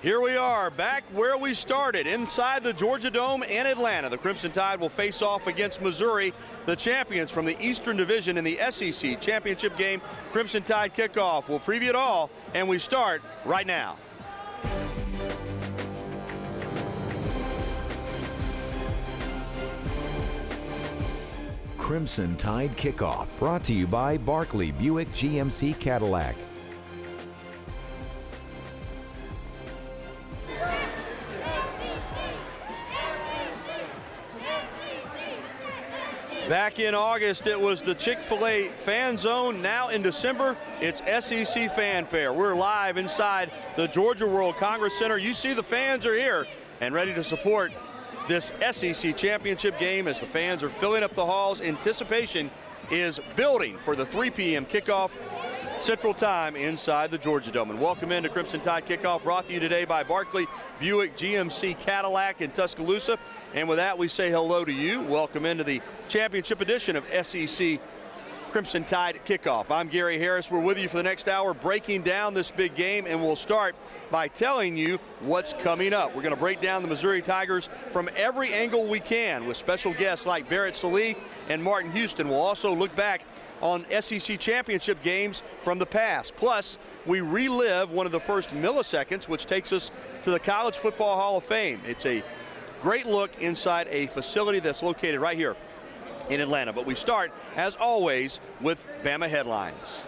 Here we are, back where we started, inside the Georgia Dome in Atlanta. The Crimson Tide will face off against Missouri, the champions from the Eastern Division in the SEC Championship game. Crimson Tide kickoff. We'll preview it all, and we start right now. Crimson Tide kickoff, brought to you by Barkley Buick GMC Cadillac. Back in August, it was the Chick-fil-A Fan Zone. Now in December, it's SEC Fanfare. We're live inside the Georgia World Congress Center. You see the fans are here and ready to support this SEC Championship game as the fans are filling up the halls. Anticipation is building for the 3 p.m. kickoff Central Time inside the Georgia Dome. And welcome into Crimson Tide Kickoff, brought to you today by Barkley Buick GMC Cadillac in Tuscaloosa. And with that, we say hello to you. Welcome into the championship edition of SEC Crimson Tide Kickoff. I'm Gary Harris. We're with you for the next hour, breaking down this big game, and we'll start by telling you what's coming up. We're going to break down the Missouri Tigers from every angle we can with special guests like Barrett Sallee and Martin Houston. We'll also look back on SEC championship games from the past. Plus, we relive one of the first milliseconds, which takes us to the College Football Hall of Fame. It's a great look inside a facility that's located right here in Atlanta. But we start, as always, with Bama headlines.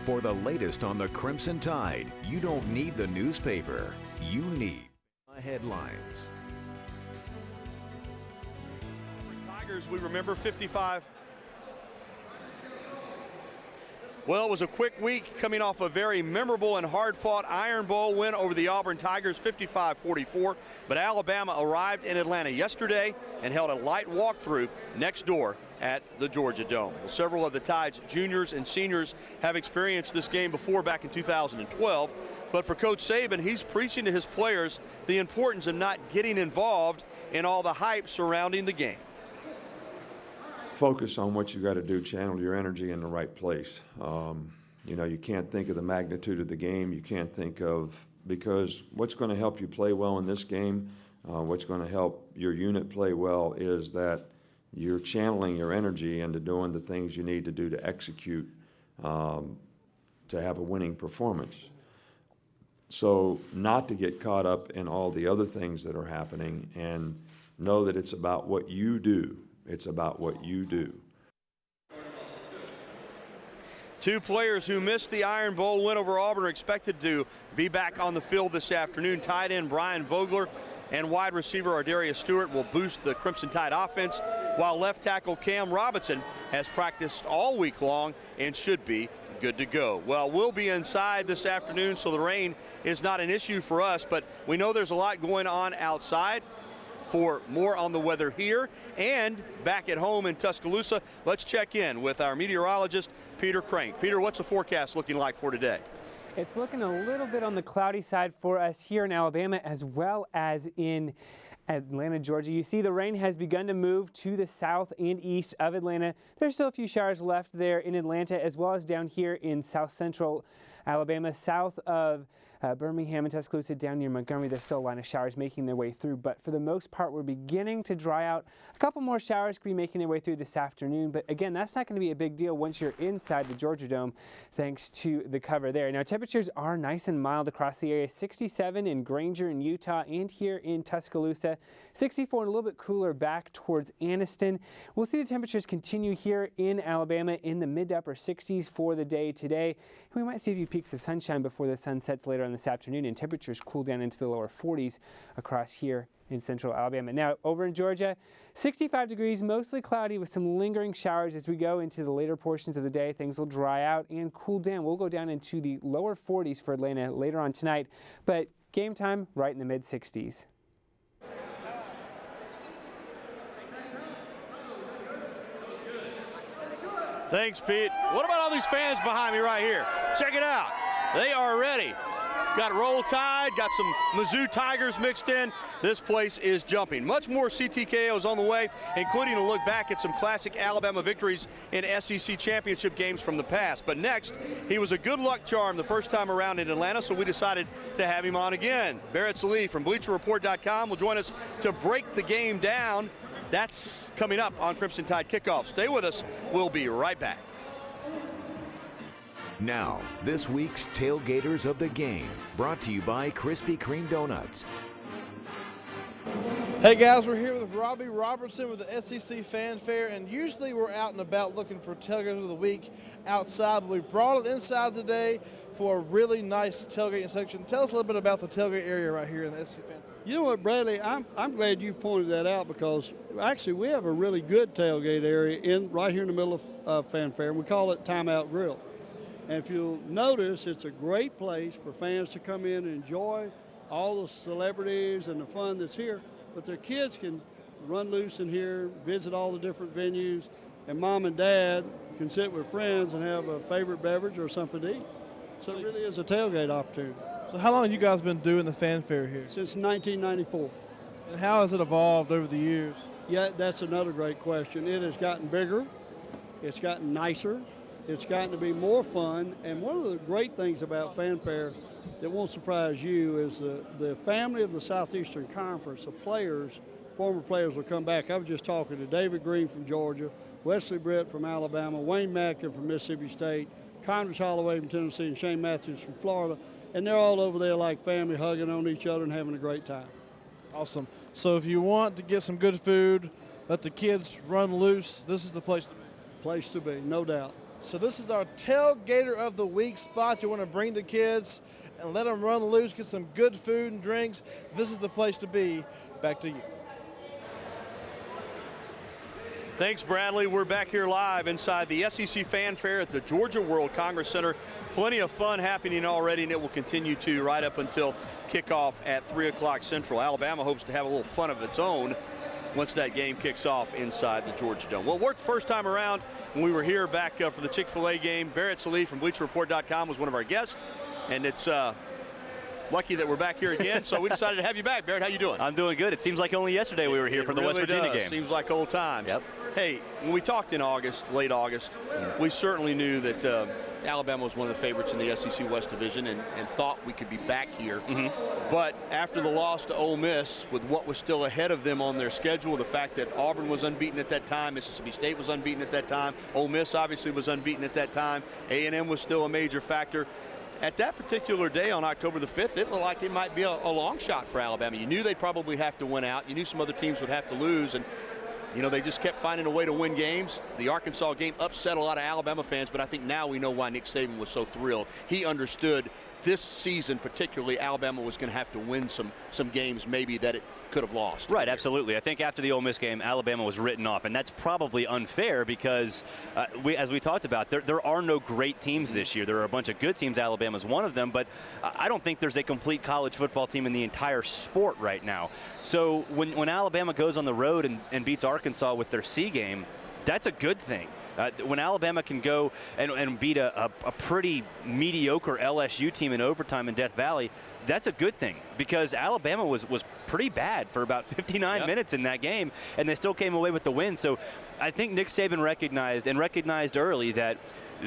For the latest on the Crimson Tide, you don't need the newspaper. You need headlines. Tigers, we remember 55. Well, it was a quick week coming off a very memorable and hard-fought Iron Bowl win over the Auburn Tigers, 55-44. But Alabama arrived in Atlanta yesterday and held a light walkthrough next door at the Georgia Dome. Well, several of the Tide's juniors and seniors have experienced this game before back in 2012. But for Coach Saban, he's preaching to his players the importance of not getting involved in all the hype surrounding the game. Focus on what you got to do, channel your energy in the right place. You know, you can't think of the magnitude of the game. You can't think of, because what's going to help you play well in this game, what's going to help your unit play well is that you're channeling your energy into doing the things you need to do to execute to have a winning performance. So not to get caught up in all the other things that are happening, and know that it's about what you do. It's about what you do. Two players who missed the Iron Bowl win over Auburn are expected to be back on the field this afternoon. Tight end Brian Vogler and wide receiver Ardarius Stewart will boost the Crimson Tide offense, while left tackle Cam Robinson has practiced all week long and should be good to go. Well, we'll be inside this afternoon, so the rain is not an issue for us, but we know there's a lot going on outside. For more on the weather here and back at home in Tuscaloosa, let's check in with our meteorologist, Peter Crank. Peter, what's the forecast looking like for today? It's looking a little bit on the cloudy side for us here in Alabama as well as in Atlanta, Georgia. You see the rain has begun to move to the south and east of Atlanta. There's still a few showers left there in Atlanta as well as down here in south central Alabama, south of Birmingham and Tuscaloosa, down near Montgomery. There's still a line of showers making their way through, but for the most part, we're beginning to dry out. A couple more showers could be making their way through this afternoon, but again, that's not going to be a big deal once you're inside the Georgia Dome, thanks to the cover there. Now, temperatures are nice and mild across the area. 67 in Granger and Utah, and here in Tuscaloosa. 64 and a little bit cooler back towards Anniston. We'll see the temperatures continue here in Alabama in the mid to upper 60s for the day today. We might see a few peaks of sunshine before the sun sets later on this afternoon, and temperatures cool down into the lower 40s across here in central Alabama. Now, over in Georgia, 65 degrees, mostly cloudy with some lingering showers as we go into the later portions of the day. Things will dry out and cool down. We'll go down into the lower 40s for Atlanta later on tonight, but game time right in the mid 60s. Thanks, Pete. What about all these fans behind me right here? Check it out. They are ready got Roll Tide, got some Mizzou Tigers mixed in. This place is jumping. Much more CTKOs on the way, including a look back at some classic Alabama victories in SEC championship games from the past. But next, he was a good luck charm the first time around in Atlanta, so we decided to have him on again. Barrett Sallee from BleacherReport.com will join us to break the game down. That's coming up on Crimson Tide Kickoff. Stay with us. We'll be right back. Now, this week's Tailgaters of the Game, brought to you by Krispy Kreme Donuts. Hey guys, we're here with Robbie Robertson with the SEC Fanfare, and usually we're out and about looking for Tailgaters of the Week outside, but we brought it inside today for a really nice tailgating section. Tell us a little bit about the tailgate area right here in the SEC Fanfare. You know what, Bradley, I'm glad you pointed that out, because actually we have a really good tailgate area right here in the middle of Fanfare, and we call it Timeout Grill. And if you'll notice, it's a great place for fans to come in and enjoy all the celebrities and the fun that's here, but their kids can run loose in here, visit all the different venues, and mom and dad can sit with friends and have a favorite beverage or something to eat. So it really is a tailgate opportunity. So how long have you guys been doing the Fanfare here? Since 1994. And how has it evolved over the years? Yeah, that's another great question. It has gotten bigger, it's gotten nicer, it's gotten to be more fun, and one of the great things about Fanfare that won't surprise you is the family of the Southeastern Conference, the players, former players will come back. I was just talking to David Green from Georgia, Wesley Brett from Alabama, Wayne Mackin from Mississippi State, Conrad Holloway from Tennessee, and Shane Matthews from Florida, and they're all over there like family, hugging on each other and having a great time. Awesome. So if you want to get some good food, let the kids run loose, this is the place to be. Place to be, no doubt. So this is our Tailgater of the Week spot. You want to bring the kids and let them run loose, get some good food and drinks. This is the place to be. Back to you. Thanks, Bradley. We're back here live inside the SEC Fanfare at the Georgia World Congress Center. Plenty of fun happening already, and it will continue to right up until kickoff at 3 o'clock Central. Alabama hopes to have a little fun of its own once that game kicks off inside the Georgia Dome. Well, it worked the first time around when we were here back for the Chick-fil-A game. Barrett Sallee from BleacherReport.com was one of our guests, and it's lucky that we're back here again, so we decided to have you back. Barrett, how you doing? I'm doing good. It seems like only yesterday we were here for the West Virginia game. Seems like old times. Yep. Hey, when we talked in August, late August, we certainly knew that Alabama was one of the favorites in the SEC West Division and thought we could be back here. But after the loss to Ole Miss, with what was still ahead of them on their schedule, the fact that Auburn was unbeaten at that time, Mississippi State was unbeaten at that time, Ole Miss obviously was unbeaten at that time, A&M was still a major factor. At that particular day on October the 5th, it looked like it might be a long shot for Alabama. You knew they'd probably have to win out. You knew some other teams would have to lose, and you know, they just kept finding a way to win games. The Arkansas game upset a lot of Alabama fans, but I think now we know why Nick Saban was so thrilled. He understood this season, particularly, Alabama was going to have to win some games maybe that it could have lost. Right, absolutely. I think after the Ole Miss game, Alabama was written off, and that's probably unfair because, as we talked about, there are no great teams this year. There are a bunch of good teams. Alabama's one of them, but I don't think there's a complete college football team in the entire sport right now. So when Alabama goes on the road and beats Arkansas with their C game, that's a good thing. When Alabama can go and beat a pretty mediocre LSU team in overtime in Death Valley, that's a good thing because Alabama was pretty bad for about 59 minutes in that game, and they still came away with the win. So I think Nick Saban recognized early that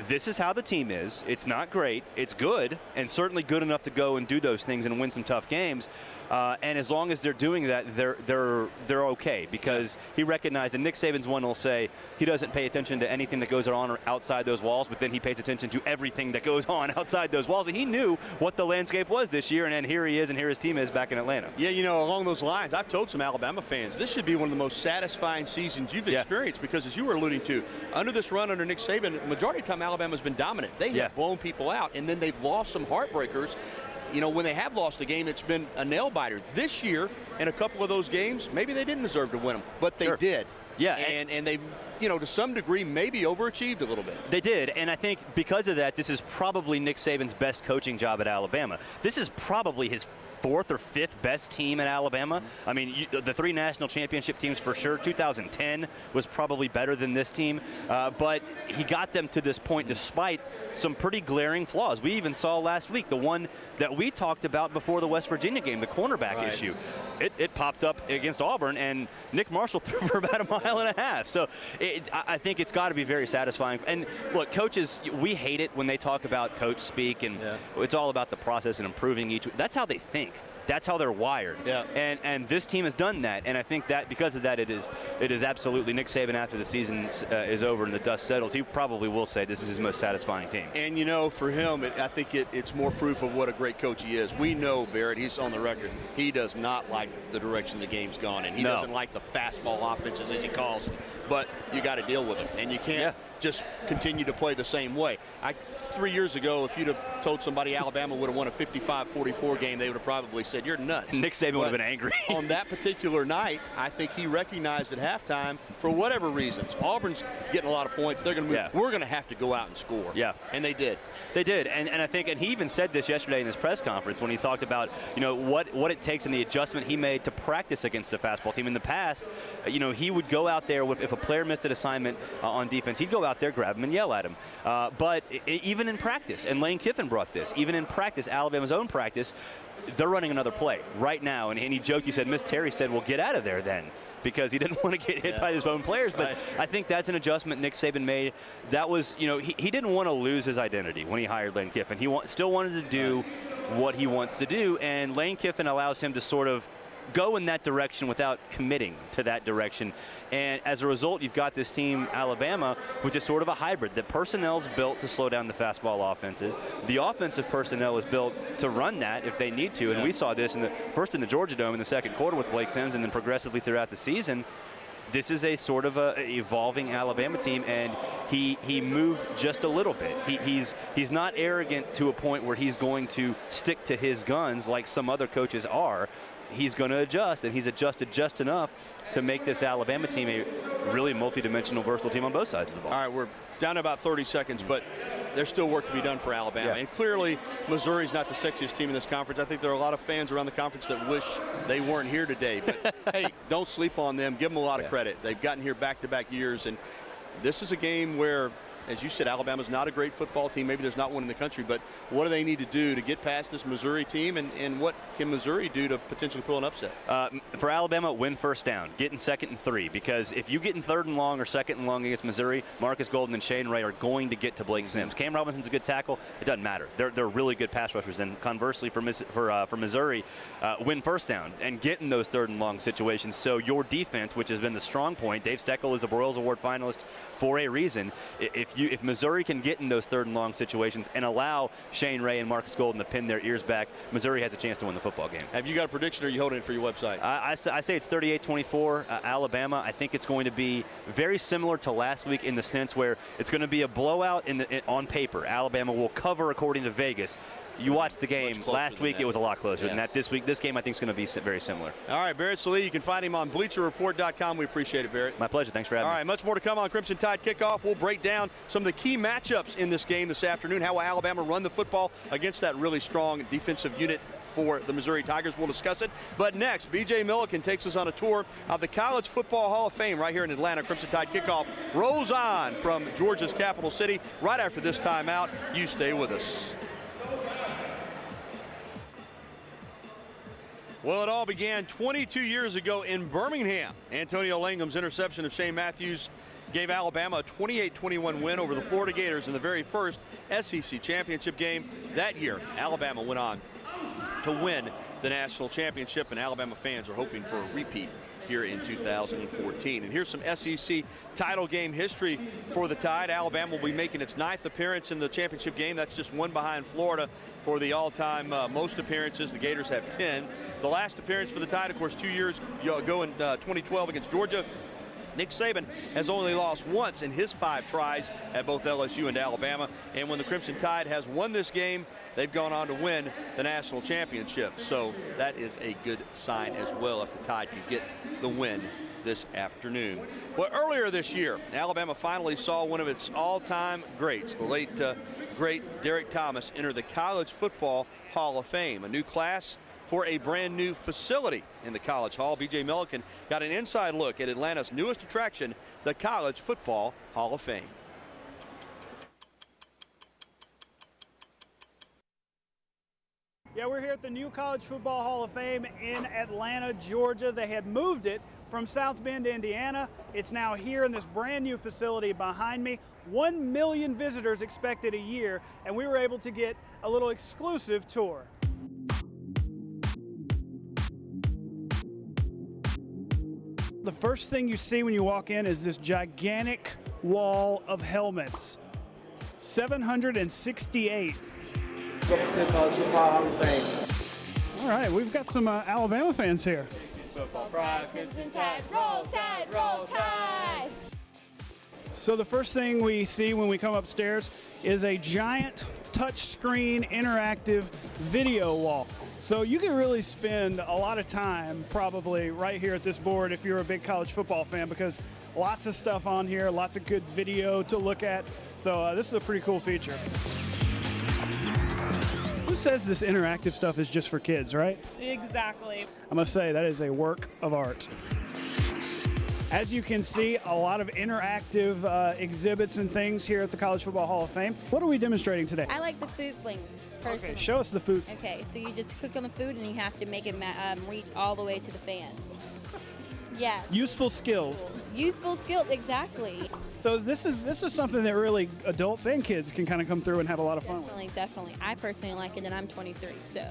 this is how the team is. It's not great. It's good, and certainly good enough to go and do those things and win some tough games. And as long as they're doing that, they're okay because he recognized, and Nick Saban's one will say he doesn't pay attention to anything that goes on outside those walls, but then he pays attention to everything that goes on outside those walls. And he knew what the landscape was this year, and then here he is, and here his team is back in Atlanta. Yeah, you know, along those lines, I've told some Alabama fans this should be one of the most satisfying seasons you've experienced because, as you were alluding to, under this run under Nick Saban, the majority of the time Alabama's been dominant. They have blown people out, and then they've lost some heartbreakers. You know, when they have lost a game, it's been a nail-biter. This year, in a couple of those games, maybe they didn't deserve to win them, but they did. Yeah. And they, you know, to some degree, maybe overachieved a little bit. They did, and I think because of that, this is probably Nick Saban's best coaching job at Alabama. This is probably his 4th or 5th best team in Alabama. I mean, the 3 national championship teams for sure. 2010 was probably better than this team, but he got them to this point despite some pretty glaring flaws. We even saw last week the one that we talked about before the West Virginia game, the cornerback issue. It popped up against Auburn, and Nick Marshall threw for about 1.5 miles. So I think it's got to be very satisfying. And look, coaches, we hate it when they talk about coach speak, and it's all about the process and improving each. That's how they think. That's how they're wired. Yeah. And this team has done that, and I think that because of that, it is absolutely Nick Saban after the season is over and the dust settles. He probably will say this is his most satisfying team. And you know, for him, I think it's more proof of what a great coach he is. We know Barrett. He's on the record. He does not like the direction the game's gone in. He doesn't like the fastball offenses, as he calls them. But you got to deal with it, and you can't just continue to play the same way. 3 years ago, if you'd have told somebody Alabama would have won a 55-44 game, they would have probably said, you're nuts. Nick Saban would have been angry. On that particular night, I think he recognized at halftime, for whatever reasons, Auburn's getting a lot of points. They're going to move. We're going to have to go out and score. Yeah. And they did. They did. And I think, and he even said this yesterday in his press conference when he talked about, what it takes and the adjustment he made to practice against a fastball team. In the past, he would go out there with, if a player missed an assignment on defense, he'd go out there, grab him, and yell at him. But even in practice, and Lane Kiffin brought this, even in practice, Alabama's own practice, they're running another play right now. And he joked, he said, Miss Terry said, well, get out of there then, because he didn't want to get hit by his own players. But I think that's an adjustment Nick Saban made. That was, he didn't want to lose his identity when he hired Lane Kiffin. He still wanted to do what he wants to do, and Lane Kiffin allows him to sort of go in that direction without committing to that direction. And as a result, you've got this team, Alabama, which is sort of a hybrid. The personnel's built to slow down the fastball offenses. The offensive personnel is built to run that if they need to. And we saw this first in the Georgia Dome in the second quarter with Blake Sims, and then progressively throughout the season. This is a sort of a evolving Alabama team, and he moved just a little bit. He's not arrogant to a point where he's going to stick to his guns like some other coaches are. He's going to adjust, and he's adjusted just enough to make this Alabama team a really multidimensional, versatile team on both sides of the ball. All right, we're down to about 30 seconds, but there's still work to be done for Alabama. And clearly, Missouri's not the sexiest team in this conference. I think there are a lot of fans around the conference that wish they weren't here today. But, hey, don't sleep on them. Give them a lot of credit. They've gotten here back-to-back years, and this is a game where, as you said, Alabama's not a great football team. Maybe there's not one in the country, but what do they need to do to get past this Missouri team, and what can Missouri do to potentially pull an upset? For Alabama, win first down. Get in 2nd and 3, because if you get in 3rd and long or 2nd and long against Missouri, Marcus Golden and Shane Ray are going to get to Blake Sims. Cam Robinson's a good tackle. It doesn't matter. They're really good pass rushers. And conversely, for Missouri, win first down and get in those 3rd and long situations. So your defense, which has been the strong point, Dave Steckel is a Broyles Award finalist for a reason. If Missouri can get in those 3rd and long situations and allow Shane Ray and Marcus Golden to pin their ears back, Missouri has a chance to win the football game. Have you got a prediction, or are you holding it for your website? I say it's 38-24 Alabama. I think it's going to be very similar to last week in the sense where it's going to be a blowout on paper. Alabama will cover according to Vegas. You watched the game last week, it was a lot closer than that. This week, this game I think is going to be very similar. All right, Barrett Sallee, you can find him on BleacherReport.com. We appreciate it, Barrett. My pleasure. Thanks for having me. All right, much more to come on Crimson Tide Kickoff. We'll break down some of the key matchups in this game this afternoon, how will Alabama run the football against that really strong defensive unit for the Missouri Tigers. We'll discuss it. But next, B.J. Milliken takes us on a tour of the College Football Hall of Fame right here in Atlanta. Crimson Tide Kickoff rolls on from Georgia's capital city right after this timeout. You stay with us. Well, it all began 22 years ago in Birmingham. Antonio Langham's interception of Shane Matthews gave Alabama a 28-21 win over the Florida Gators in the very first SEC championship game. That year, Alabama went on to win the national championship, and Alabama fans are hoping for a repeat here in 2014. And here's some SEC title game history for the Tide. Alabama will be making its 9th appearance in the championship game. That's just one behind Florida for the all-time most appearances. The Gators have 10. The last appearance for the Tide, of course, 2 years ago in 2012 against Georgia. Nick Saban has only lost once in his 5 tries at both LSU and Alabama. And when the Crimson Tide has won this game, they've gone on to win the national championship. So that is a good sign as well if the Tide can get the win this afternoon. Well, earlier this year, Alabama finally saw one of its all-time greats, the late great Derek Thomas, enter the College Football Hall of Fame. A new class for a brand new facility in the College Hall. B.J. Milliken got an inside look at Atlanta's newest attraction, the College Football Hall of Fame. Yeah, we're here at the new College Football Hall of Fame in Atlanta, Georgia. They had moved it from South Bend, Indiana. It's now here in this brand new facility behind me. 1 million visitors expected a year, and we were able to get a little exclusive tour. The first thing you see when you walk in is this gigantic wall of helmets. 768. Welcome to the College Football Hall of Fame. All right, we've got some Alabama fans here. Football pride, Crimson Tide, roll Tide, roll Tide. So the first thing we see when we come upstairs is a giant touchscreen interactive video wall. So you can really spend a lot of time probably right here at this board if you're a big college football fan, because lots of stuff on here, lots of good video to look at. So this is a pretty cool feature. Who says this interactive stuff is just for kids, right? Exactly. I must say that is a work of art. As you can see, a lot of interactive exhibits and things here at the College Football Hall of Fame. What are we demonstrating today? I like the food fling. Okay, show us the food. Okay, so you just click on the food and you have to make it reach all the way to the fans. Yes. Useful skills. Useful skills, exactly. So this is something that really adults and kids can kind of come through and have a lot of fun with. Definitely. I personally like it, and I'm 23, so.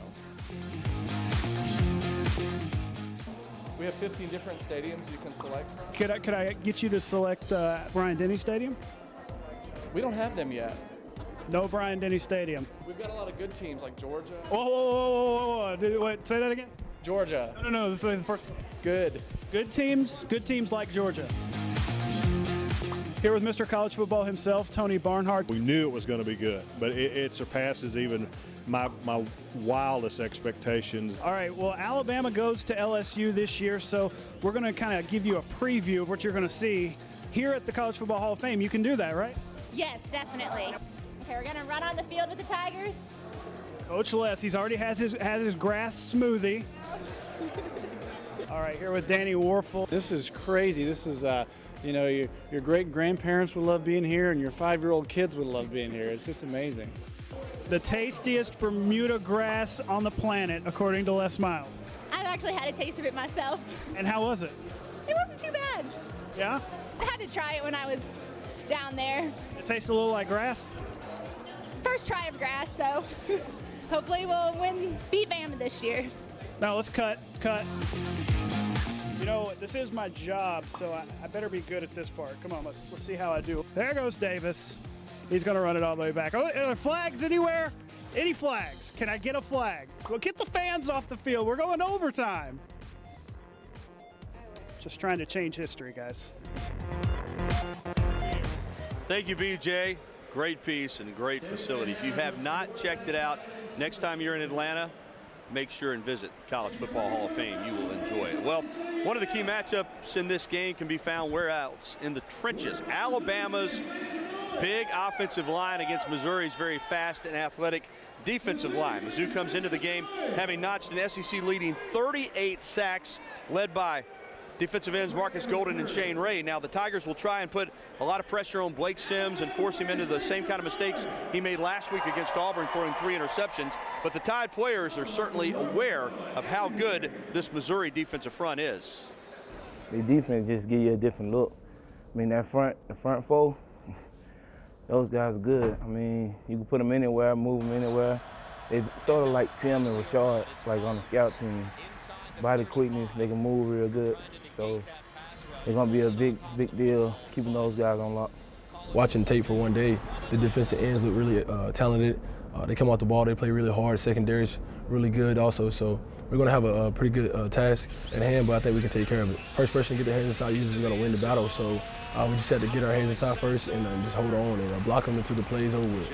We have 15 different stadiums you can select from. Could I get you to select Bryant-Denny Stadium? We don't have them yet. No Bryant-Denny Stadium. We've got a lot of good teams like Georgia. Whoa. Wait, say that again? Georgia. No, this is the first. Good. Good teams like Georgia. Here with Mr. College Football himself, Tony Barnhart. We knew it was going to be good, but it surpasses even my wildest expectations. All right, well, Alabama goes to LSU this year, so we're going to kind of give you a preview of what you're going to see here at the College Football Hall of Fame. You can do that, right? Yes, definitely. Okay, we're going to run on the field with the Tigers. Coach Les, he's already has his grass smoothie. All right, here with Danny Warfel. This is crazy. This is, you know, your great-grandparents would love being here, and your 5-year-old kids would love being here. It's just amazing. The tastiest Bermuda grass on the planet, according to Les Miles. I've actually had a taste of it myself. And how was it? It wasn't too bad. Yeah? I had to try it when I was down there. It tastes a little like grass? First try of grass, so hopefully we'll beat Bama this year. Now let's cut. You know, this is my job, so I better be good at this part. Come on, let's see how I do. There goes Davis. He's going to run it all the way back. Oh, are there flags anywhere? Any flags? Can I get a flag? Well, get the fans off the field. We're going overtime. Just trying to change history, guys. Thank you, BJ. Great piece and great facility. If you have not checked it out, next time you're in Atlanta, make sure and visit College Football Hall of Fame. You will enjoy it. Well, one of the key matchups in this game can be found where else? In the trenches. Alabama's big offensive line against Missouri's very fast and athletic defensive line. Mizzou comes into the game having notched an SEC leading 38 sacks, led by defensive ends Marcus Golden and Shane Ray. Now the Tigers will try and put a lot of pressure on Blake Sims and force him into the same kind of mistakes he made last week against Auburn, throwing 3 interceptions. But the Tide players are certainly aware of how good this Missouri defensive front is. The defense just give you a different look. I mean, the front four, those guys are good. I mean, you can put them anywhere, move them anywhere. They sort of like Tim and Rashard, like on the scout team. Body quickness, they can move real good. So it's going to be a big deal keeping those guys on lock. Watching tape for one day, the defensive ends look really talented. They come off the ball, they play really hard. Secondary's really good also. So we're going to have a pretty good task at hand, but I think we can take care of it. First person to get their hands inside usually going to win the battle. So we just have to get our hands inside first and just hold on and block them until the play's over with.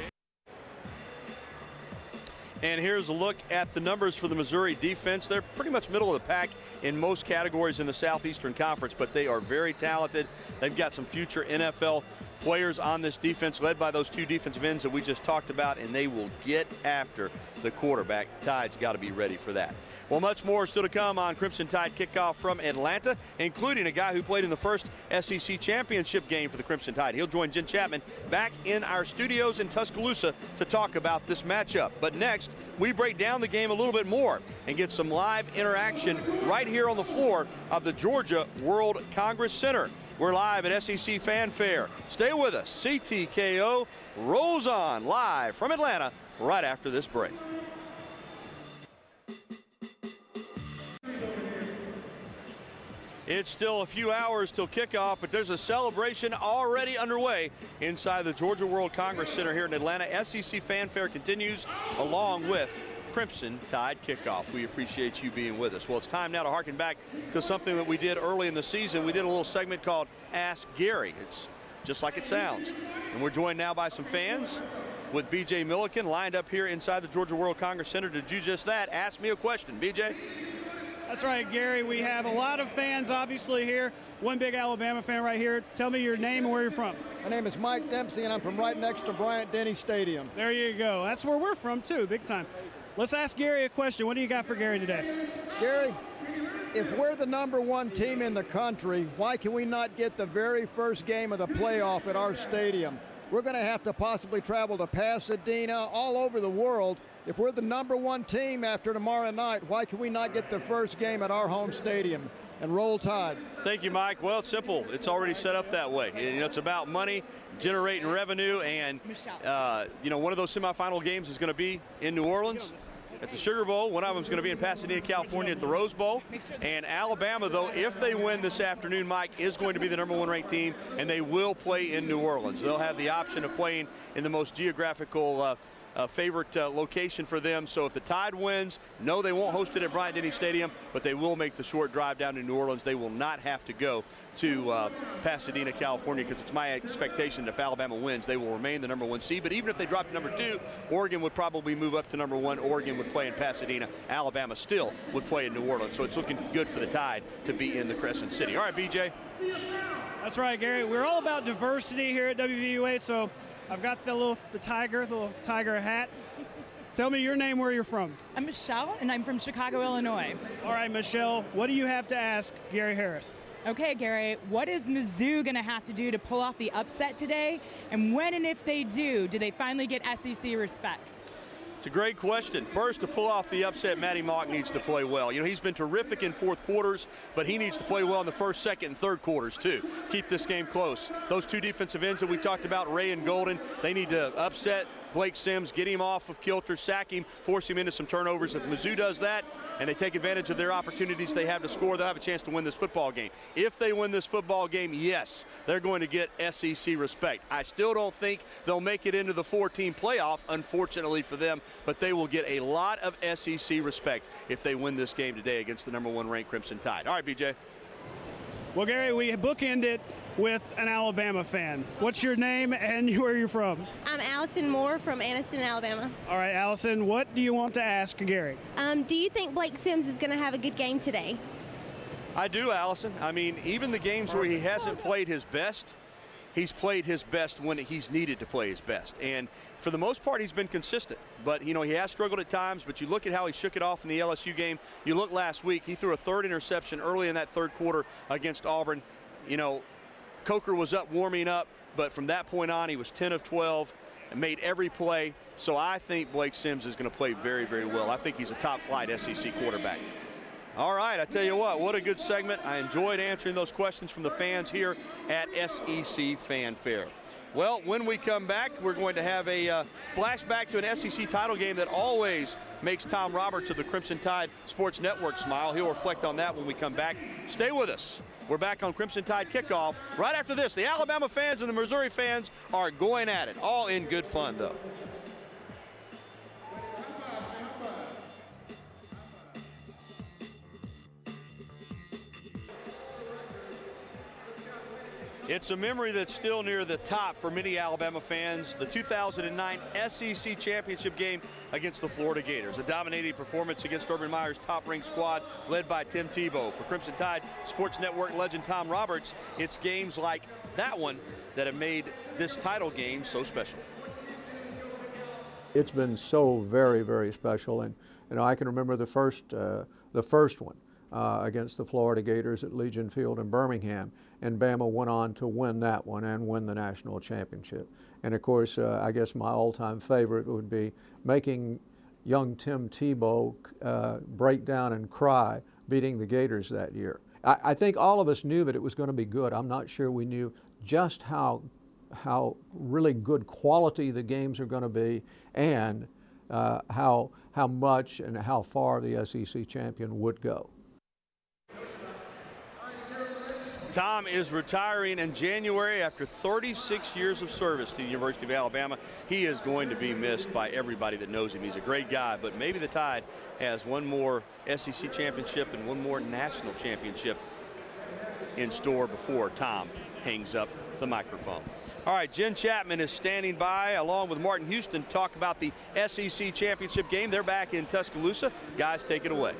And here's a look at the numbers for the Missouri defense. They're pretty much middle of the pack in most categories in the Southeastern Conference, but they are very talented. They've got some future NFL players on this defense, led by those 2 defensive ends that we just talked about, and they will get after the quarterback. The Tide's got to be ready for that. Well, much more still to come on Crimson Tide Kickoff from Atlanta, including a guy who played in the first SEC championship game for the Crimson Tide. He'll join Jen Chapman back in our studios in Tuscaloosa to talk about this matchup. But next, we break down the game a little bit more and get some live interaction right here on the floor of the Georgia World Congress Center. We're live at SEC Fanfare. Stay with us. CTKO rolls on live from Atlanta right after this break. It's still a few hours till kickoff, but there's a celebration already underway inside the Georgia World Congress Center here in Atlanta. SEC Fanfare continues along with Crimson Tide Kickoff. We appreciate you being with us. Well, it's time now to harken back to something that we did early in the season. We did a little segment called Ask Gary. It's just like it sounds. And we're joined now by some fans with BJ Milliken lined up here inside the Georgia World Congress Center to do just that. Ask me a question, BJ. That's right, Gary. We have a lot of fans obviously here. One big Alabama fan right here. Tell me your name and where you're from. My name is Mike Dempsey, and I'm from right next to Bryant-Denny Stadium. There you go. That's where we're from, too. Big time. Let's ask Gary a question. What do you got for Gary today? Gary, if we're the #1 team in the country, why can we not get the very first game of the playoff at our stadium? We're going to have to possibly travel to Pasadena, all over the world. If we're the #1 team after tomorrow night, why can we not get the first game at our home stadium? And roll Tide. Thank you, Mike. Well, it's simple. It's already set up that way. You know, it's about money, generating revenue, and you know, one of those semifinal games is going to be in New Orleans at the Sugar Bowl. One of them is going to be in Pasadena, California at the Rose Bowl. And Alabama, though, if they win this afternoon, Mike, is going to be the #1 ranked team, and they will play in New Orleans. They'll have the option of playing in the most geographical favorite location for them. So if the Tide wins, no, they won't host it at Bryant-Denny Stadium, but they will make the short drive down to New Orleans. They will not have to go to Pasadena, California, because it's my expectation that if Alabama wins, they will remain the #1 seed. But even if they drop to #2, Oregon would probably move up to #1. Oregon would play in Pasadena. Alabama still would play in New Orleans. So it's looking good for the Tide to be in the Crescent City. All right, BJ. That's right, Gary. We're all about diversity here at WVUA, so I've got the little tiger hat. Tell me your name, where you're from. I'm Michelle, and I'm from Chicago, Illinois. All right, Michelle, what do you have to ask Gary Harris? Okay, Gary, what is Mizzou going to have to do to pull off the upset today? And when and if they do they finally get SEC respect? It's a great question. First, to pull off the upset, Matty Mock needs to play well. You know, he's been terrific in fourth quarters, but he needs to play well in the first, second, and third quarters, too. Keep this game close. Those two defensive ends that we talked about, Ray and Golden, they need to upset Blake Sims, get him off of kilter, sack him, force him into some turnovers. If Mizzou does that and they take advantage of their opportunities they have to score, they'll have a chance to win this football game. If they win this football game, yes, they're going to get SEC respect. I still don't think they'll make it into the 4-team playoff, unfortunately for them, but they will get a lot of SEC respect if they win this game today against the #1 ranked Crimson Tide. All right, BJ. Well, Gary, we bookend it with an Alabama fan. What's your name and where are you from? I'm Allison Moore from Anniston, Alabama. All right, Allison, what do you want to ask Gary? Do you think Blake Sims is going to have a good game today? I do, Allison. I mean, even the games where he hasn't played his best, he's played his best when he's needed to play his best. And for the most part, he's been consistent. But, you know, he has struggled at times, but you look at how he shook it off in the LSU game. You look last week, he threw a third interception early in that third quarter against Auburn. You know, Coker was up warming up, but from that point on, he was 10 of 12 and made every play. So I think Blake Sims is going to play very, very well. I think he's a top-flight SEC quarterback. All right, I tell you what a good segment. I enjoyed answering those questions from the fans here at SEC Fanfare. Well, when we come back, we're going to have a flashback to an SEC title game that always makes Tom Roberts of the Crimson Tide Sports Network smile. He'll reflect on that when we come back. Stay with us. We're back on Crimson Tide Kickoff. Right after this, the Alabama fans and the Missouri fans are going at it, all in good fun, though. It's a memory that's still near the top for many Alabama fans. The 2009 SEC Championship game against the Florida Gators. A dominating performance against Urban Meyer's top-ranked squad led by Tim Tebow. For Crimson Tide Sports Network legend Tom Roberts, it's games like that one that have made this title game so special. It's been so very, very special. And you know, I can remember the first the first one against the Florida Gators at Legion Field in Birmingham, and Bama went on to win that one and win the national championship. And of course, I guess my all-time favorite would be making young Tim Tebow break down and cry beating the Gators that year. I think all of us knew that it was going to be good. I'm not sure we knew just how really good quality the games are going to be, and how much and how far the SEC champion would go. Tom is retiring in January after 36 years of service to the University of Alabama. He is going to be missed by everybody that knows him. He's a great guy, but maybe the Tide has one more SEC championship and one more national championship in store before Tom hangs up the microphone. All right, Jen Chapman is standing by along with Martin Houston to talk about the SEC championship game. They're back in Tuscaloosa. Guys, take it away.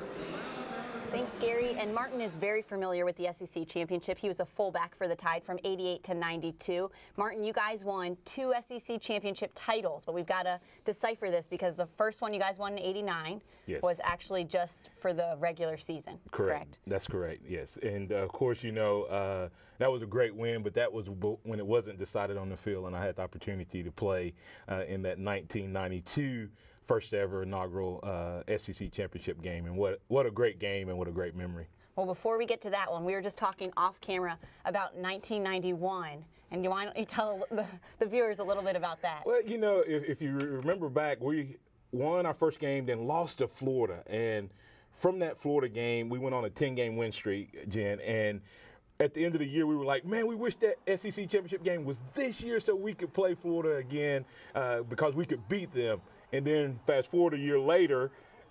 Thanks, Gary. And Martin is very familiar with the SEC championship. He was a fullback for the Tide from '88 to '92. Martin, you guys won 2 SEC championship titles, but we've got to decipher this because the first one you guys won in '89 was actually just for the regular season. Correct. That's correct, yes. And of course, you know, that was a great win, but that was when it wasn't decided on the field, and I had the opportunity to play in that 1992 first ever inaugural SEC championship game. And what a great game and what a great memory. Well, before we get to that one, we were just talking off camera about 1991. And why don't you tell the viewers a little bit about that? Well, you know, if you remember back, we won our first game, then lost to Florida. And from that Florida game, we went on a 10-game win streak, Jen. And at the end of the year, we were like, man, we wish that SEC championship game was this year so we could play Florida again because we could beat them. And then fast forward a year later,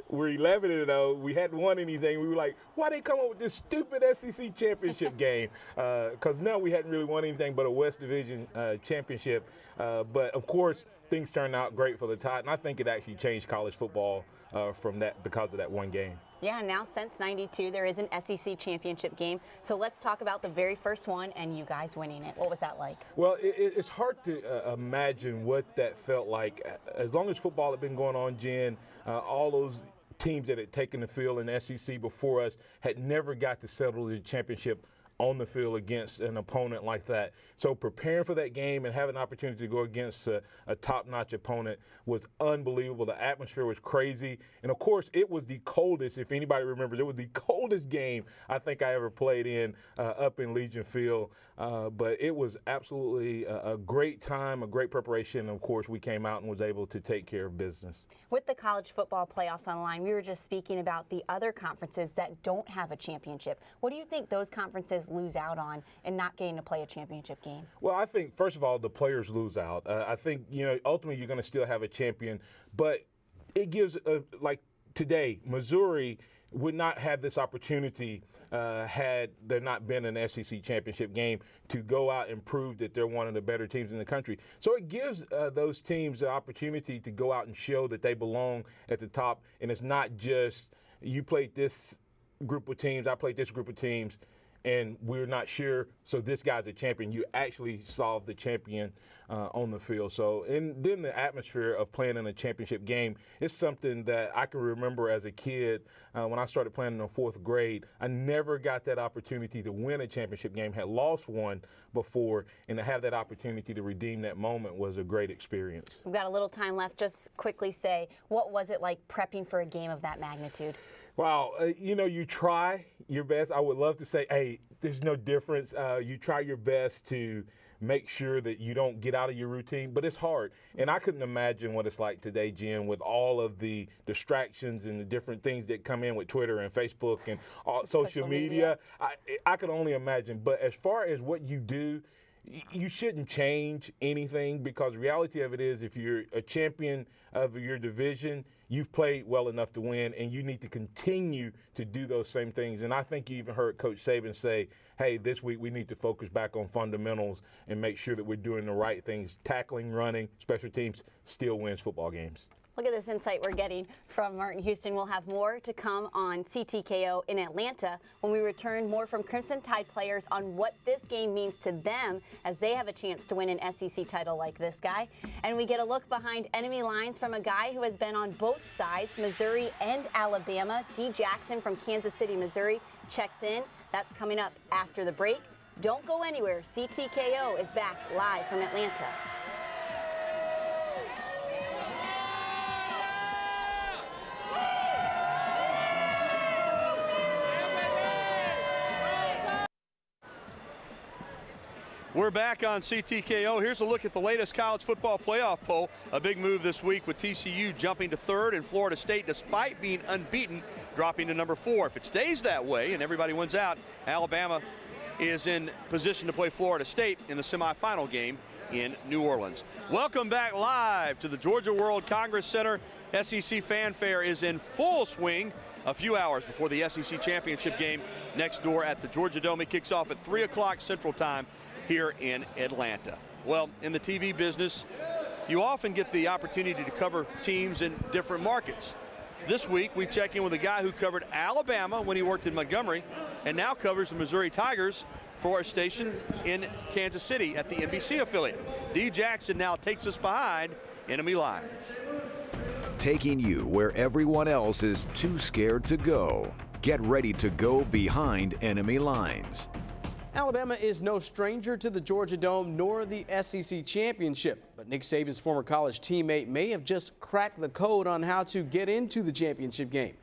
we're 11-0. We hadn't won anything. We were like, why they come up with this stupid SEC championship game? Because now we hadn't really won anything but a West Division championship. But of course, things turned out great for the Tide, and I think it actually changed college football from that because of that one game. Yeah, now since '92, there is an SEC championship game. So let's talk about the very first one and you guys winning it. What was that like? Well, it's hard to imagine what that felt like. As long as football had been going on, Jen, all those teams that had taken the field in the SEC before us had never got to settle the championship on the field against an opponent like that. So preparing for that game and having an opportunity to go against a top-notch opponent was unbelievable. The atmosphere was crazy. And, of course, it was the coldest, if anybody remembers, it was the coldest game I think I ever played in up in Legion Field. But it was absolutely a great time, a great preparation. And, of course, we came out and was able to take care of business. With the college football playoffs on the line, we were just speaking about the other conferences that don't have a championship. What do you think those conferences lose out on in not getting to play a championship game? Well, I think, first of all, the players lose out. I think, you know, ultimately you're going to still have a champion, but it gives, like today, Missouri would not have this opportunity had there not been an SEC championship game to go out and prove that they're one of the better teams in the country. So it gives those teams the opportunity to go out and show that they belong at the top, and it's not just you played this group of teams, I played this group of teams, and we're not sure, so this guy's a champion. You actually saw the champion on the field. So, and then the atmosphere of playing in a championship game is something that I can remember as a kid when I started playing in the 4th grade. I never got that opportunity to win a championship game, had lost one before, and to have that opportunity to redeem that moment was a great experience. We've got a little time left. Just quickly say, what was it like prepping for a game of that magnitude? Wow, you know, you try your best. I would love to say, hey, there's no difference. You try your best to make sure that you don't get out of your routine, but it's hard. And I couldn't imagine what it's like today, Jen, with all of the distractions and the different things that come in with Twitter and Facebook and all social media. I could only imagine. But as far as what you do, you shouldn't change anything, because the reality of it is, if you're a champion of your division, you've played well enough to win, and you need to continue to do those same things. And I think you even heard Coach Saban say, hey, this week we need to focus back on fundamentals and make sure that we're doing the right things. Tackling, running, special teams still wins football games. Look at this insight we're getting from Martin Houston. We'll have more to come on CTKO in Atlanta when we return. More from Crimson Tide players on what this game means to them as they have a chance to win an SEC title like this guy. And we get a look behind enemy lines from a guy who has been on both sides, Missouri and Alabama. D. Jackson from Kansas City, Missouri, checks in. That's coming up after the break. Don't go anywhere. CTKO is back live from Atlanta. We're back on CTKO. Here's a look at the latest college football playoff poll. A big move this week with TCU jumping to 3rd and Florida State, despite being unbeaten, dropping to number 4. If it stays that way and everybody wins out, Alabama is in position to play Florida State in the semifinal game in New Orleans. Welcome back live to the Georgia World Congress Center. SEC Fanfare is in full swing a few hours before the SEC Championship game next door at the Georgia Dome. It kicks off at 3 o'clock Central Time here in Atlanta. Well, in the TV business, you often get the opportunity to cover teams in different markets. This week, we check in with a guy who covered Alabama when he worked in Montgomery and now covers the Missouri Tigers for a station in Kansas City at the NBC affiliate. D. Jackson now takes us behind enemy lines. Taking you where everyone else is too scared to go. Get ready to go behind enemy lines. Alabama is no stranger to the Georgia Dome nor the SEC Championship, but Nick Saban's former college teammate may have just cracked the code on how to get into the championship game.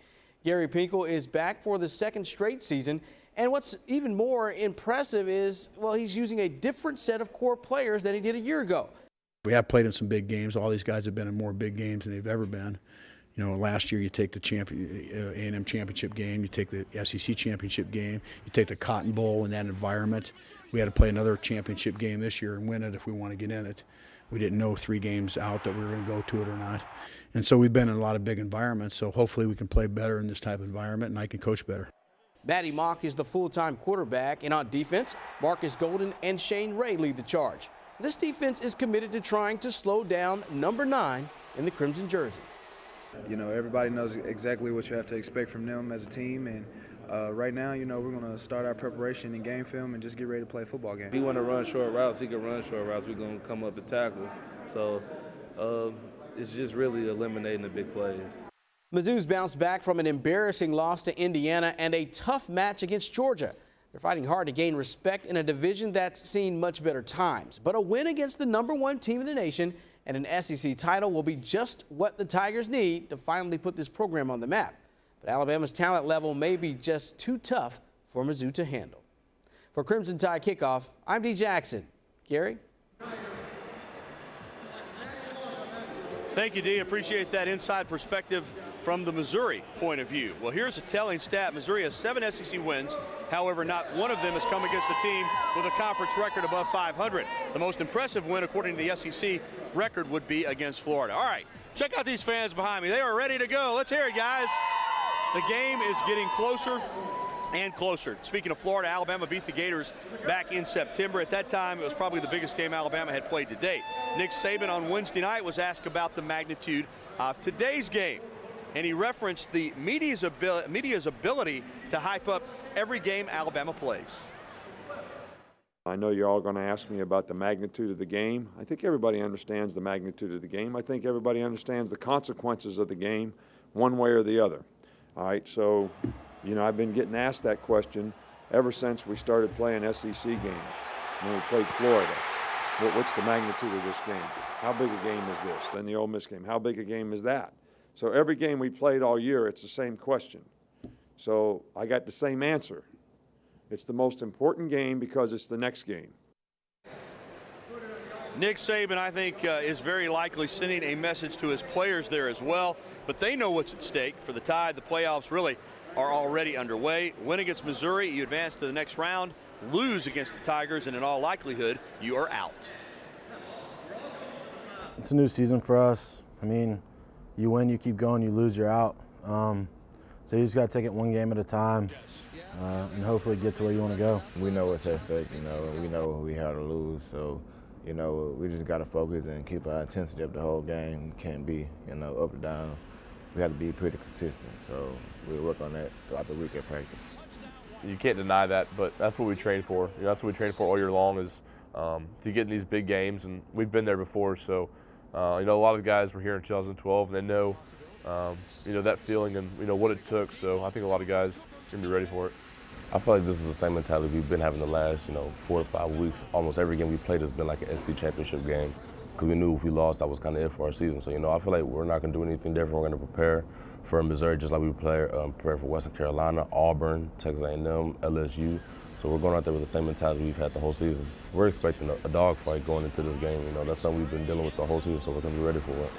Gary Pinkel is back for the 2nd straight season, and what's even more impressive is, well, he's using a different set of core players than he did a year ago. We have played in some big games. All these guys have been in more big games than they've ever been. You know, last year you take the A&M championship game, you take the SEC championship game, you take the Cotton Bowl in that environment. We had to play another championship game this year and win it if we want to get in it. We didn't know 3 games out that we were going to go to it or not. And so we've been in a lot of big environments, so hopefully we can play better in this type of environment and I can coach better. Matty Mock is the full-time quarterback, and on defense, Marcus Golden and Shane Ray lead the charge. This defense is committed to trying to slow down number 9 in the crimson jersey. You know, everybody knows exactly what you have to expect from them as a team, and right now, you know, we're going to start our preparation in game film and just get ready to play a football game. If he want to run short routes, he can run short routes. We're going to come up and tackle. So it's just really eliminating the big plays. Mizzou's bounced back from an embarrassing loss to Indiana and a tough match against Georgia. They're fighting hard to gain respect in a division that's seen much better times. But a win against the number 1 team in the nation and an SEC title will be just what the Tigers need to finally put this program on the map. But Alabama's talent level may be just too tough for Mizzou to handle. For Crimson Tide Kickoff, I'm D. Jackson. Gary? Thank you, D. Appreciate that inside perspective from the Missouri point of view. Well, here's a telling stat. Missouri has 7 SEC wins. However, not one of them has come against a team with a conference record above 500. The most impressive win, according to the SEC record, would be against Florida. All right, check out these fans behind me. They are ready to go. Let's hear it, guys. The game is getting closer and closer. Speaking of Florida, Alabama beat the Gators back in September. At that time, it was probably the biggest game Alabama had played to date. Nick Saban on Wednesday night was asked about the magnitude of today's game, and he referenced the media's ability to hype up every game Alabama plays. I know you're all going to ask me about the magnitude of the game. I think everybody understands the magnitude of the game. I think everybody understands the consequences of the game one way or the other. All right, so, you know, I've been getting asked that question ever since we started playing SEC games. When we played Florida, what's the magnitude of this game? How big a game is this? Then the Ole Miss game, how big a game is that? So every game we played all year, it's the same question. So I got the same answer. It's the most important game because it's the next game. Nick Saban, I think, is very likely sending a message to his players there as well, but they know what's at stake. For the Tide, the playoffs really are already underway. Win against Missouri, you advance to the next round. Lose against the Tigers, and in all likelihood, you are out. It's a new season for us. I mean, you win, you keep going, you lose, you're out. So you just got to take it one game at a time and hopefully get to where you want to go. We know what's at stake, you know. We know we have to lose, so You know, we just got to focus and keep our intensity up the whole game. Can't be, you know, up or down. We have to be pretty consistent. So we'll work on that throughout the week at practice. You can't deny that, but that's what we train for. You know, that's what we train for all year long is to get in these big games, and we've been there before. So, you know, a lot of the guys were here in 2012, and they know, you know, that feeling and, you know, what it took. So I think a lot of guys are going to be ready for it. I feel like this is the same mentality we've been having the last, you know, 4 to 5 weeks. Almost every game we played has been like an SEC championship game because we knew if we lost, that was kind of it for our season. So, you know, I feel like we're not going to do anything different. We're going to prepare for Missouri just like we prepare for Western Carolina, Auburn, Texas A&M, LSU. So we're going out there with the same mentality we've had the whole season. We're expecting a dogfight going into this game. You know, that's something we've been dealing with the whole season, so we're going to be ready for it.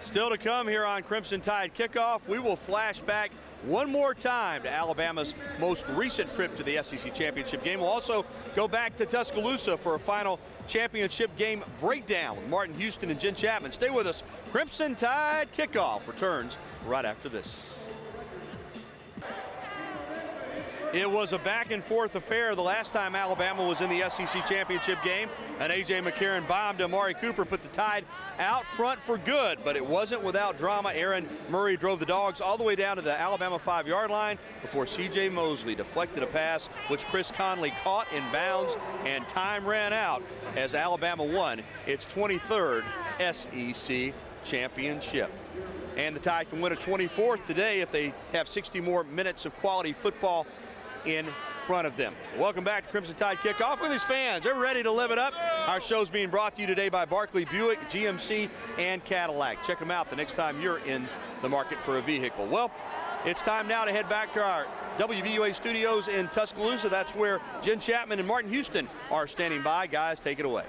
Still to come here on Crimson Tide Kickoff, we will flash back one more time to Alabama's most recent trip to the SEC Championship game. We'll also go back to Tuscaloosa for a final championship game breakdown with Martin Houston and Jen Chapman. Stay with us. Crimson Tide Kickoff returns right after this. It was a back-and-forth affair the last time Alabama was in the SEC Championship game. An A.J. McCarron bomb to Amari Cooper put the Tide out front for good, but it wasn't without drama. Aaron Murray drove the Dogs all the way down to the Alabama 5-yard line before C.J. Mosley deflected a pass, which Chris Conley caught in bounds, and time ran out as Alabama won its 23rd SEC Championship. And the Tide can win a 24th today if they have 60 more minutes of quality football in front of them. Welcome back to Crimson Tide Kickoff with his fans. They're ready to live it up. Our show's being brought to you today by Barclay Buick, GMC, and Cadillac. Check them out the next time you're in the market for a vehicle. Well, it's time now to head back to our WVUA studios in Tuscaloosa. That's where Jen Chapman and Martin Houston are standing by. Guys, take it away.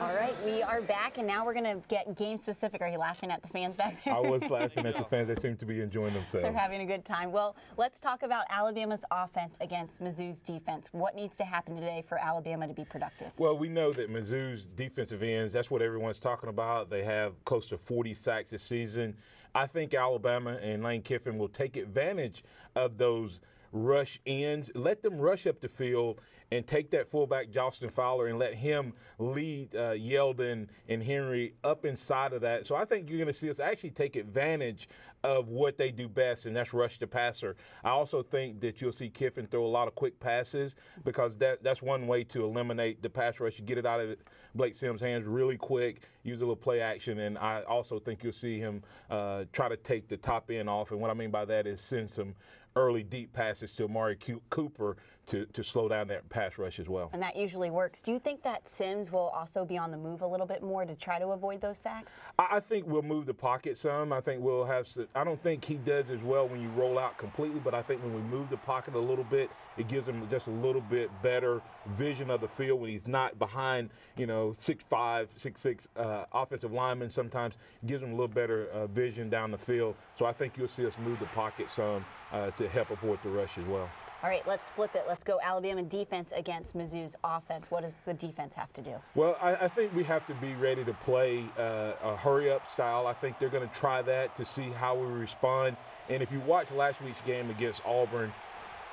All right, we are back, and now we're going to get game-specific. Are you laughing at the fans back there? I was laughing at the fans. They seem to be enjoying themselves. They're having a good time. Well, let's talk about Alabama's offense against Mizzou's defense. What needs to happen today for Alabama to be productive? Well, we know that Mizzou's defensive ends, that's what everyone's talking about. They have close to 40 sacks this season. I think Alabama and Lane Kiffin will take advantage of those rush ends. Let them rush up the field and take that fullback, Justin Fowler, and let him lead Yeldon and Henry up inside of that. So I think you're going to see us actually take advantage of what they do best, and that's rush the passer. I also think that you'll see Kiffin throw a lot of quick passes because that's one way to eliminate the pass rush. You get it out of Blake Sims' hands really quick, use a little play action, and I also think you'll see him try to take the top end off. And what I mean by that is send some early deep passes to Amari Cooper to slow down that pass rush as well. And that usually works. Do you think that Sims will also be on the move a little bit more to try to avoid those sacks? I think we'll move the pocket some. I think we'll have – I don't think he does as well when you roll out completely, but I think when we move the pocket a little bit, it gives him just a little bit better vision of the field when he's not behind, 6'5", 6'6" offensive linemen. Sometimes it gives him a little better vision down the field. So I think you'll see us move the pocket some to help avoid the rush as well. All right, let's flip it. Let's go Alabama defense against Mizzou's offense. What does the defense have to do? Well, I think we have to be ready to play a hurry-up style. I think they're going to try that to see how we respond. And if you watch last week's game against Auburn,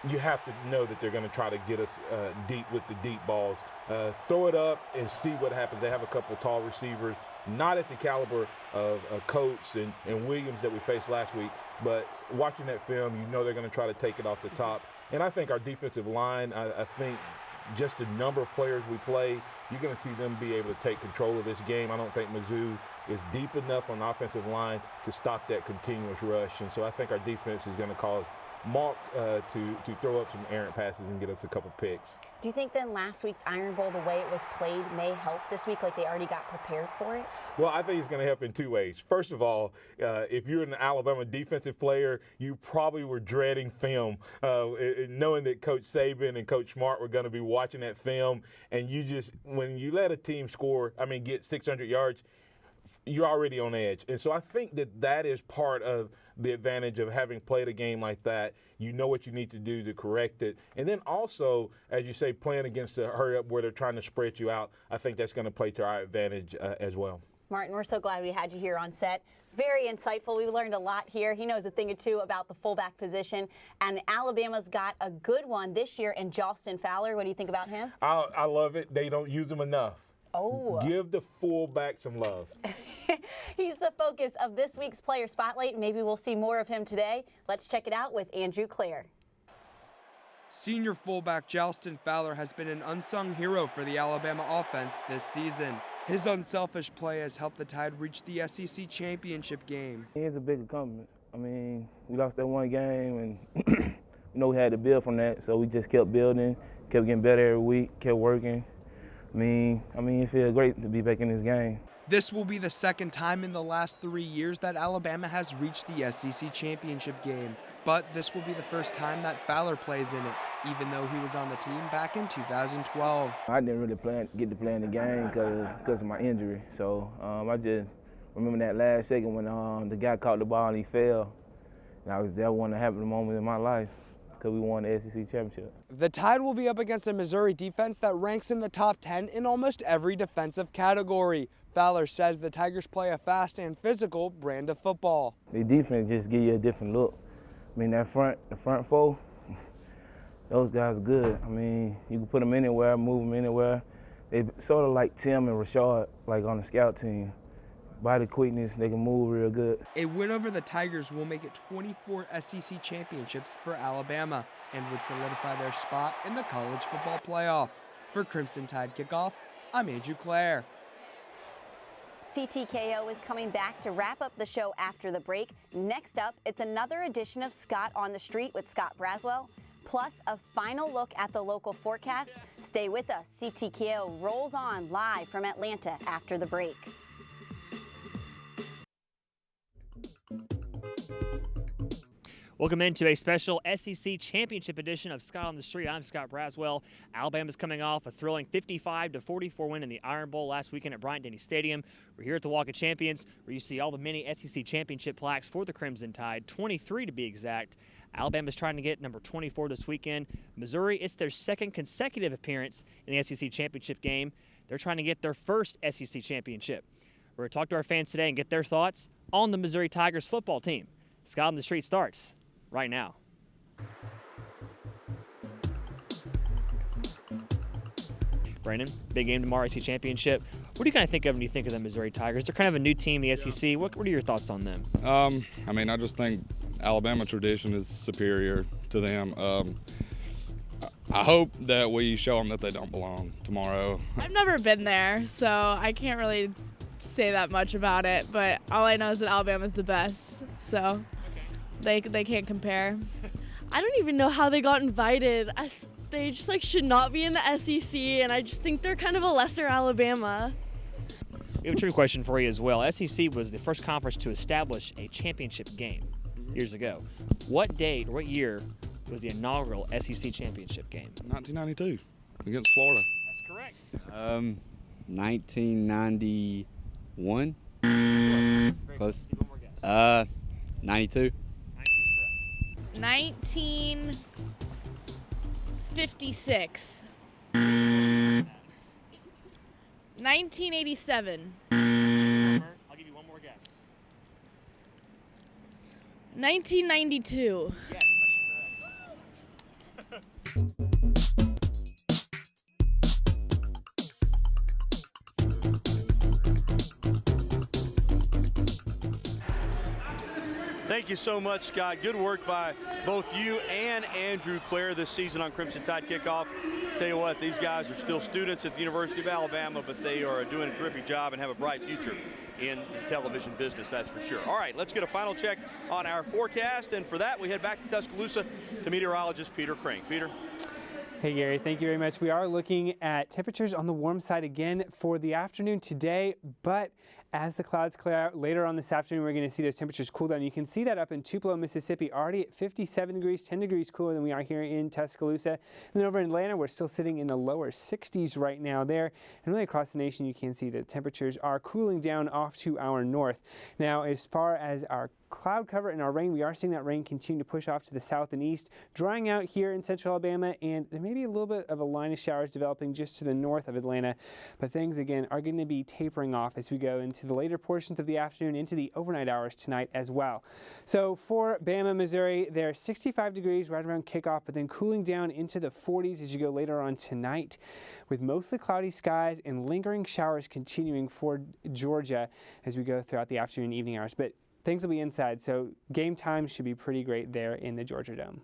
you have to know that they're going to try to get us deep with the deep balls. Throw it up and see what happens. They have a couple tall receivers, not at the caliber of Coates and Williams that we faced last week, but watching that film, you know they're going to try to take it off the top. And I think our defensive line, I think just the number of players we play, you're going to see them be able to take control of this game. I don't think Mizzou is deep enough on the offensive line to stop that continuous rush. And so I think our defense is going to cause Mark to throw up some errant passes and get us a couple picks. Do you think then last week's Iron Bowl, the way it was played, may help this week, like they already got prepared for it? Well, I think it's going to help in two ways. First of all, if you're an Alabama defensive player, you probably were dreading film, knowing that Coach Saban and Coach Smart were going to be watching that film, and when you let a team get 600 yards, you're already on edge. And so I think that is part of the advantage of having played a game like that. You know what you need to do to correct it. And then also, as you say, playing against a hurry-up where they're trying to spread you out, I think that's going to play to our advantage as well. Martin, we're so glad we had you here on set. Very insightful. We learned a lot here. He knows a thing or two about the fullback position, and Alabama's got a good one this year in Jalston Fowler. What do you think about him? I love it. They don't use him enough. Oh. Give the fullback some love. He's the focus of this week's Player Spotlight. Maybe we'll see more of him today. Let's check it out with Andrew Clare. Senior fullback Jalston Fowler has been an unsung hero for the Alabama offense this season. His unselfish play has helped the Tide reach the SEC championship game. It's a big accomplishment. I mean, we lost that one game, and we know we had to build from that, so we just kept building, kept getting better every week, kept working. I mean, it feels great to be back in this game. This will be the second time in the last 3 years that Alabama has reached the SEC championship game. But this will be the first time that Fowler plays in it, even though he was on the team back in 2012. I didn't really get to play in the game because of my injury. So I just remember that last second when the guy caught the ball and he fell. And that was one of the happiest moments in my life because we won the SEC championship. The Tide will be up against a Missouri defense that ranks in the top 10 in almost every defensive category. Fowler says the Tigers play a fast and physical brand of football. The defense just give you a different look. I mean, the front four, those guys are good. I mean, you can put them anywhere, move them anywhere. They sort of like Tim and Rashard, like on the scout team. Body quickness, they can move real good. A win over the Tigers will make it 24 SEC championships for Alabama and would solidify their spot in the college football playoff. For Crimson Tide Kickoff, I'm Andrew Clare. CTKO is coming back to wrap up the show after the break. Next up, it's another edition of Scott on the Street with Scott Braswell, plus a final look at the local forecast. Stay with us. CTKO rolls on live from Atlanta after the break. Welcome into a special SEC Championship edition of Scott on the Street. I'm Scott Braswell. Alabama's coming off a thrilling 55-44 win in the Iron Bowl last weekend at Bryant-Denny Stadium. We're here at the Walk of Champions, where you see all the many SEC Championship plaques for the Crimson Tide, 23 to be exact. Alabama's trying to get number 24 this weekend. Missouri, it's their second consecutive appearance in the SEC Championship game. They're trying to get their first SEC Championship. We're going to talk to our fans today and get their thoughts on the Missouri Tigers football team. Scott on the Street starts right now. Brandon, big game tomorrow, SEC Championship. What do you kind of think of when you think of the Missouri Tigers? They're kind of a new team in the SEC. What are your thoughts on them? I mean, I just think Alabama tradition is superior to them. I hope that we show them that they don't belong tomorrow. I've never been there, so I can't really say that much about it, but all I know is that Alabama's the best, so they can't compare. I don't even know how they got invited. They just should not be in the SEC, and I just think they're kind of a lesser Alabama. We have a true question for you as well. SEC was the first conference to establish a championship game years ago. What date or what year was the inaugural SEC championship game? 1992 against Florida. That's correct. 1991. Close. 92. 1956. 1987. I'll give you one more guess. 1992. Yes, that's correct. Thank you so much, Scott. Good work by both you and Andrew Clare this season on Crimson Tide Kickoff. Tell you what, these guys are still students at the University of Alabama, but they are doing a terrific job and have a bright future in the television business, that's for sure. All right, let's get a final check on our forecast, and for that, we head back to Tuscaloosa to meteorologist Peter Crank. Peter? Hey Gary, thank you very much. We are looking at temperatures on the warm side again for the afternoon today, but as the clouds clear out later on this afternoon, we're going to see those temperatures cool down. You can see that up in Tupelo, Mississippi, already at 57 degrees, 10 degrees cooler than we are here in Tuscaloosa. And then over in Atlanta, we're still sitting in the lower 60s right now there. And really across the nation, you can see the temperatures are cooling down off to our north. Now, as far as our cloud cover and our rain, we are seeing that rain continue to push off to the south and east, drying out here in central Alabama, and there may be a little bit of a line of showers developing just to the north of Atlanta, but things again are going to be tapering off as we go into into the later portions of the afternoon, into the overnight hours tonight as well. So for Bama, Missouri, they're 65 degrees right around kickoff, but then cooling down into the 40s as you go later on tonight, with mostly cloudy skies and lingering showers continuing for Georgia as we go throughout the afternoon and evening hours. But things will be inside, so game time should be pretty great there in the Georgia Dome.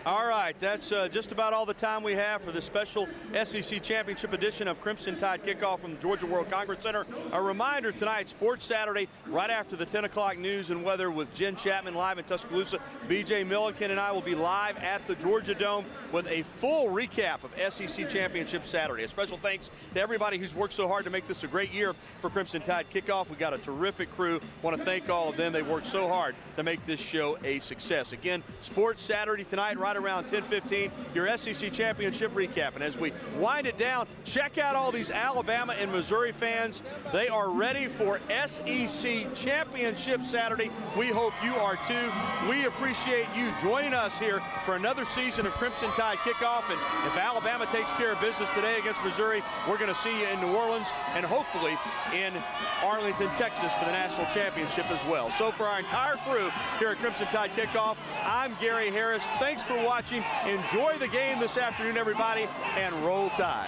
All right, that's just about all the time we have for this special SEC Championship edition of Crimson Tide Kickoff from the Georgia World Congress Center. A reminder tonight, Sports Saturday, right after the 10 o'clock news and weather with Jen Chapman live in Tuscaloosa. BJ Milliken and I will be live at the Georgia Dome with a full recap of SEC Championship Saturday. A special thanks to everybody who's worked so hard to make this a great year for Crimson Tide Kickoff. We got a terrific crew. Want to thank all of them. They worked so hard to make this show a success. Again, Sports Saturday tonight, right around 10:15, your SEC Championship recap. And as we wind it down, check out all these Alabama and Missouri fans. They are ready for SEC Championship Saturday. We hope you are too. We appreciate you joining us here for another season of Crimson Tide Kickoff. And if Alabama takes care of business today against Missouri, we're going to see you in New Orleans and hopefully in Arlington, Texas for the national championship as well. So for our entire crew here at Crimson Tide Kickoff, I'm Gary Harris. Thanks for watching. Enjoy the game this afternoon, everybody, and roll Tide.